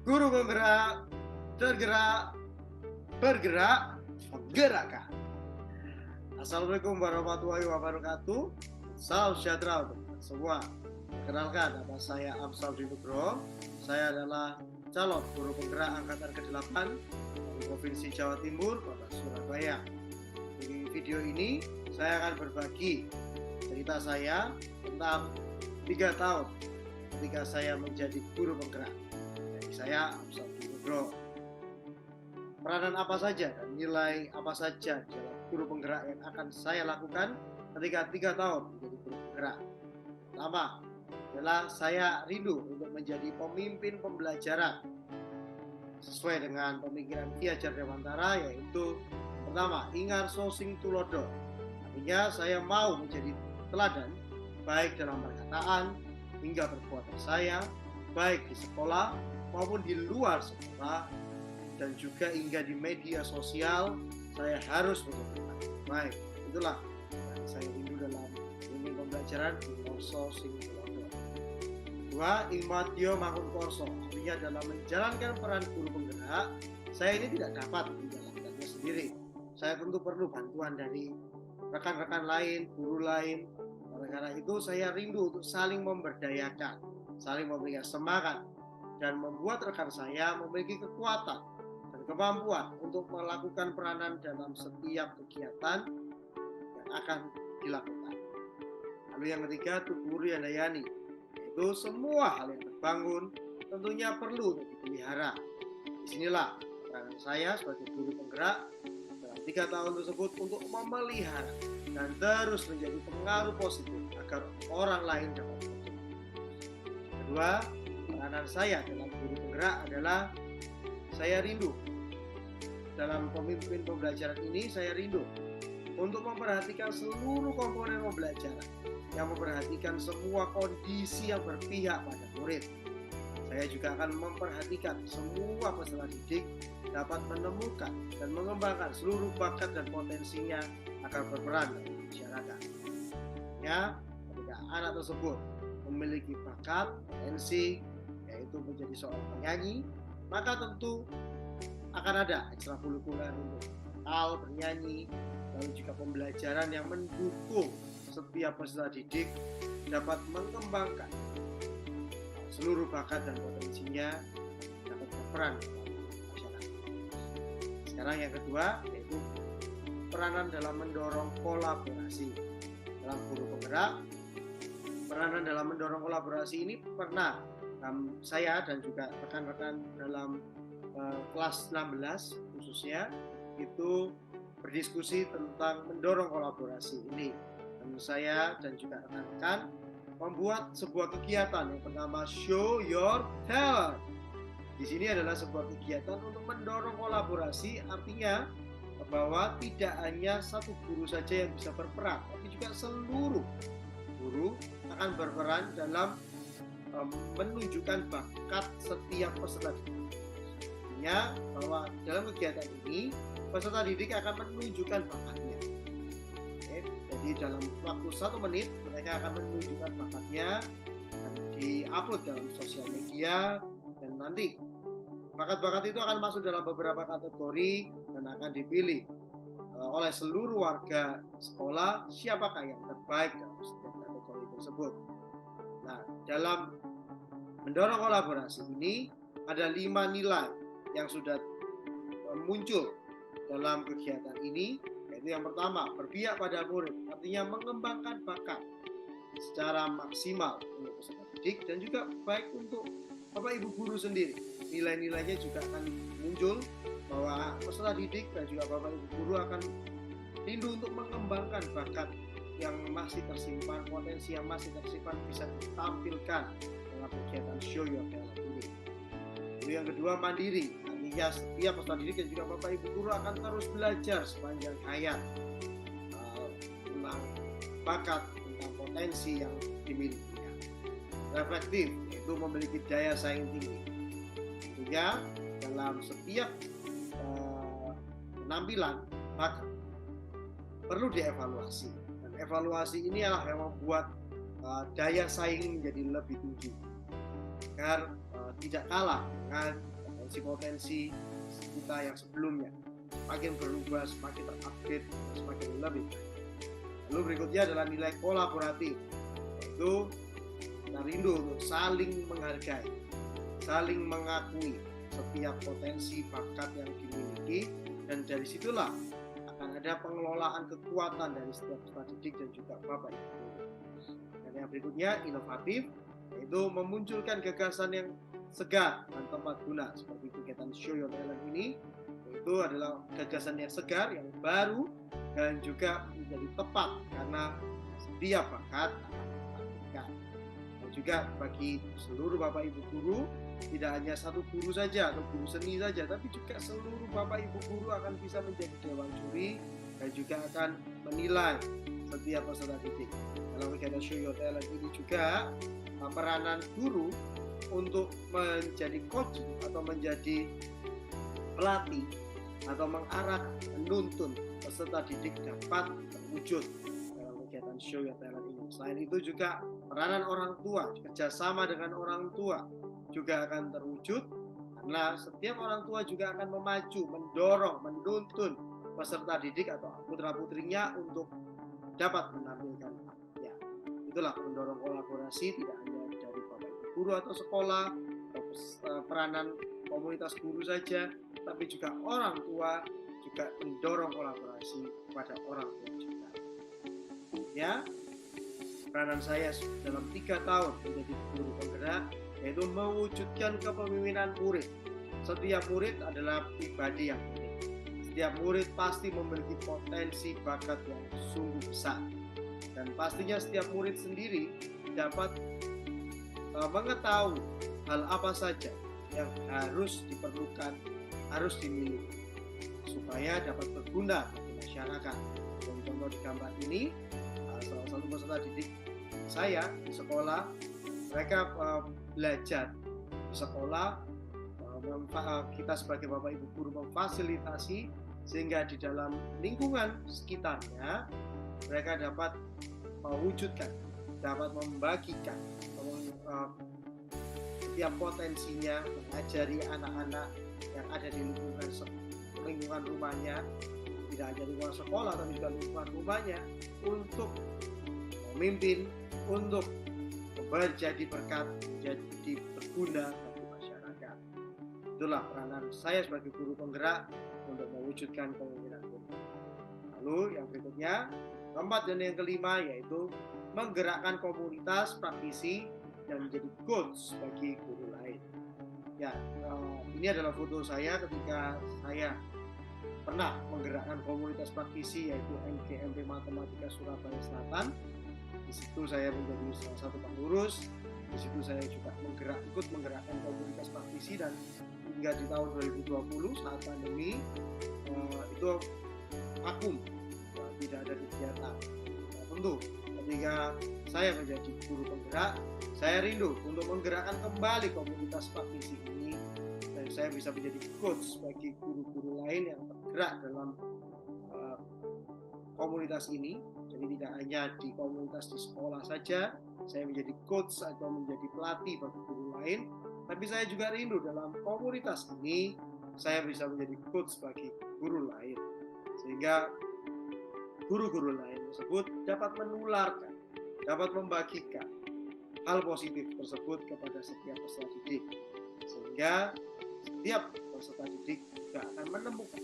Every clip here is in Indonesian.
Guru penggerak, tergerak, bergerak, menggerakkan. Assalamualaikum warahmatullahi wabarakatuh. Salam sejahtera untuk kita semua. Perkenalkan, nama saya Amsal Dinugro. Saya adalah calon guru penggerak angkatan ke-8 di Provinsi Jawa Timur, Kota Surabaya. Di video ini, saya akan berbagi cerita saya tentang 3 tahun ketika saya menjadi guru penggerak. Jadi saya Amsal Dinugro. Peranan apa saja dan nilai apa saja dalam guru penggerak yang akan saya lakukan ketika 3 tahun menjadi guru penggerak. Pertama adalah saya rindu untuk menjadi pemimpin pembelajaran sesuai dengan pemikiran Ki Hajar Dewantara, yaitu pertama, ingarso sing tulodo. Artinya saya mau menjadi teladan baik dalam perkataan hingga perbuatan saya, baik di sekolah maupun di luar sekolah, dan juga hingga di media sosial. Saya harus menjadi baik. Itulah yang saya rindu dalam ini pembelajaran ingarso sing tulodo. Dua, ingmatio mangun korso. Artinya dalam menjalankan peran guru penggerak, saya ini tidak dapat menjalankannya sendiri. Saya tentu perlu bantuan dari rekan-rekan lain, guru lain. Oleh karena itu saya rindu untuk saling memberdayakan, saling memberikan semangat, dan membuat rekan saya memiliki kekuatan dan kemampuan untuk melakukan peranan dalam setiap kegiatan yang akan dilakukan. Lalu yang ketiga, Tuguri Handayani, yaitu semua hal yang terbangun tentunya perlu untuk dipelihara. Disinilah peranan saya sebagai guru penggerak dalam 3 tahun tersebut untuk memelihara dan terus menjadi pengaruh positif agar orang lain dapat bertumbuh. Kedua, peranan saya dalam guru penggerak adalah saya rindu dalam pemimpin pembelajaran ini, saya rindu untuk memperhatikan seluruh komponen pembelajaran, yang memperhatikan semua kondisi yang berpihak pada murid. Saya juga akan memperhatikan semua peserta didik dapat menemukan dan mengembangkan seluruh bakat dan potensinya agar berperan dalam masyarakat. Ya, ketika anak tersebut memiliki bakat, potensi, yaitu menjadi seorang penyanyi, maka tentu akan ada ekstrakurikuler untuk hal bernyanyi, lalu juga pembelajaran yang mendukung setiap peserta didik dapat mengembangkan seluruh bakat dan potensinya, dapat berperan dalam masyarakat. Sekarang yang kedua, yaitu peranan dalam mendorong kolaborasi. Dalam guru penggerak, peranan dalam mendorong kolaborasi ini pernah saya dan juga rekan-rekan dalam kelas 16 khususnya itu berdiskusi tentang mendorong kolaborasi ini. Dan saya dan juga rekan-rekan membuat sebuah kegiatan yang bernama Show Your Talent. Di sini adalah sebuah kegiatan untuk mendorong kolaborasi, artinya bahwa tidak hanya satu guru saja yang bisa berperan, tapi juga seluruh guru akan berperan dalam menunjukkan bakat setiap peserta didik. Artinya bahwa dalam kegiatan ini peserta didik akan menunjukkan bakatnya. Jadi dalam waktu 1 menit mereka akan menunjukkan bakatnya dan diupload dalam sosial media, dan nanti bakat-bakat itu akan masuk dalam beberapa kategori dan akan dipilih oleh seluruh warga sekolah siapakah yang terbaik dalam setiap kategori tersebut. Nah, dalam mendorong kolaborasi ini ada 5 nilai yang sudah muncul dalam kegiatan ini, yaitu yang pertama, berpihak pada murid, artinya mengembangkan bakat secara maksimal untuk peserta didik dan juga baik untuk Bapak Ibu guru sendiri. Nilai-nilainya juga akan muncul bahwa peserta didik dan juga Bapak Ibu guru akan rindu untuk mengembangkan bakat yang masih tersimpan, potensi yang masih tersimpan bisa ditampilkan dalam kegiatan Show Your Talent ini. Lalu yang kedua, mandiri. Artinya setiap peserta didik dan juga Bapak Ibu guru akan terus belajar sepanjang hayat tentang bakat, tentang potensi yang dimilikinya. Reflektif, yaitu memiliki daya saing tinggi. Tentunya dalam setiap penampilan bakat perlu dievaluasi, dan evaluasi inilah yang membuat daya saing menjadi lebih tinggi agar tidak kalah dengan potensi-potensi kita yang sebelumnya, semakin berubah, semakin terupdate, semakin lebih. Lalu berikutnya adalah nilai kolaboratif, yaitu kita rindu untuk saling menghargai, saling mengakui setiap potensi bakat yang dimiliki, dan dari situlah akan ada pengelolaan kekuatan dari setiap peserta didik dan juga Bapak Ibu guru. Dan yang berikutnya inovatif, yaitu memunculkan gagasan yang segar dan tepat guna seperti kegiatan Show Your Talent ini, yaitu adalah gagasan yang segar, yang baru, dan juga menjadi tepat karena setiap bakat akan dilakukan. Dan juga bagi seluruh Bapak Ibu guru, tidak hanya satu guru saja atau guru seni saja, tapi juga seluruh Bapak Ibu guru akan bisa menjadi dewan juri dan juga akan menilai setiap peserta didik. Dalam kegiatan Show Your Talent ini juga peranan guru untuk menjadi coach atau menjadi pelatih atau mengarah, menuntun peserta didik dapat terwujud dalam kegiatan Show Your Talent ini. Selain itu juga peranan orang tua, kerjasama dengan orang tua juga akan terwujud, karena setiap orang tua juga akan memacu, mendorong, menuntun peserta didik atau putra putrinya untuk dapat menampilkan ya. Itulah mendorong kolaborasi tidak hanya dari Bapak Ibu guru atau sekolah atau peranan komunitas guru saja, tapi juga orang tua juga mendorong kolaborasi kepada orang tua juga. Ya, peranan saya dalam 3 tahun menjadi guru penggerak yaitu mewujudkan kepemimpinan murid. Setiap murid adalah pribadi yang unik. Setiap murid pasti memiliki potensi bakat yang sungguh besar. Dan pastinya setiap murid sendiri dapat mengetahui hal apa saja yang harus diperlukan, harus dimiliki supaya dapat berguna bagi masyarakat. Dan contoh di gambar ini, salah satu peserta didik saya di sekolah, mereka belajar di sekolah, kita sebagai Bapak Ibu guru memfasilitasi sehingga di dalam lingkungan sekitarnya mereka dapat mewujudkan, dapat membagikan setiap potensinya, mengajari anak-anak yang ada di lingkungan rumahnya, tidak hanya lingkungan sekolah tapi juga lingkungan rumahnya, untuk memimpin, untuk menjadi berkat, menjadi berguna bagi masyarakat. Itulah peranan saya sebagai guru penggerak untuk mewujudkan kepemimpinan guru. Lalu yang berikutnya, keempat dan yang kelima, yaitu menggerakkan komunitas praktisi dan menjadi coach bagi guru lain. Ya, ini adalah foto saya ketika saya pernah menggerakkan komunitas praktisi yaitu MGMP Matematika Surabaya Selatan. Di situ saya menjadi salah satu pengurus. Di situ saya juga ikut menggerakkan komunitas praktisi, dan hingga di tahun 2020 saat pandemi itu vakum, tidak ada kegiatan. Nah, tentu ketika saya menjadi guru penggerak, saya rindu untuk menggerakkan kembali komunitas praktisi ini, dan saya bisa menjadi coach bagi guru-guru lain yang bergerak dalam komunitas ini. Jadi tidak hanya di komunitas di sekolah saja saya menjadi coach atau menjadi pelatih bagi guru lain, tapi saya juga rindu dalam komunitas ini saya bisa menjadi coach bagi guru lain, sehingga guru-guru lain tersebut dapat menularkan, dapat membagikan hal positif tersebut kepada setiap peserta didik, sehingga setiap peserta didik juga akan menemukan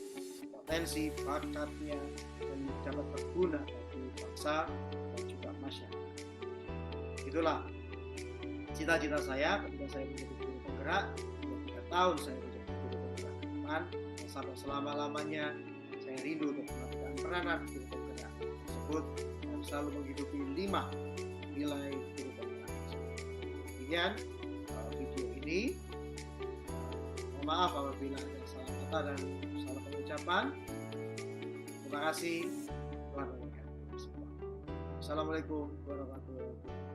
potensi bakatnya dan dapat berguna bagi bangsa dan juga masyarakat. Itulah cita-cita saya ketika saya menjadi guru penggerak. 3 tahun saya menjadi guru penggerak ke depan, sampai selama-lamanya saya rindu untuk melakukan peranan guru penggerak tersebut dan selalu menghidupi 5 nilai guru penggerak. Demikian video ini. Mohon maaf apabila ada salah kata dan salah pengucapan. Terima kasih. Tuhan memberkati. Assalamualaikum warahmatullahi wabarakatuh.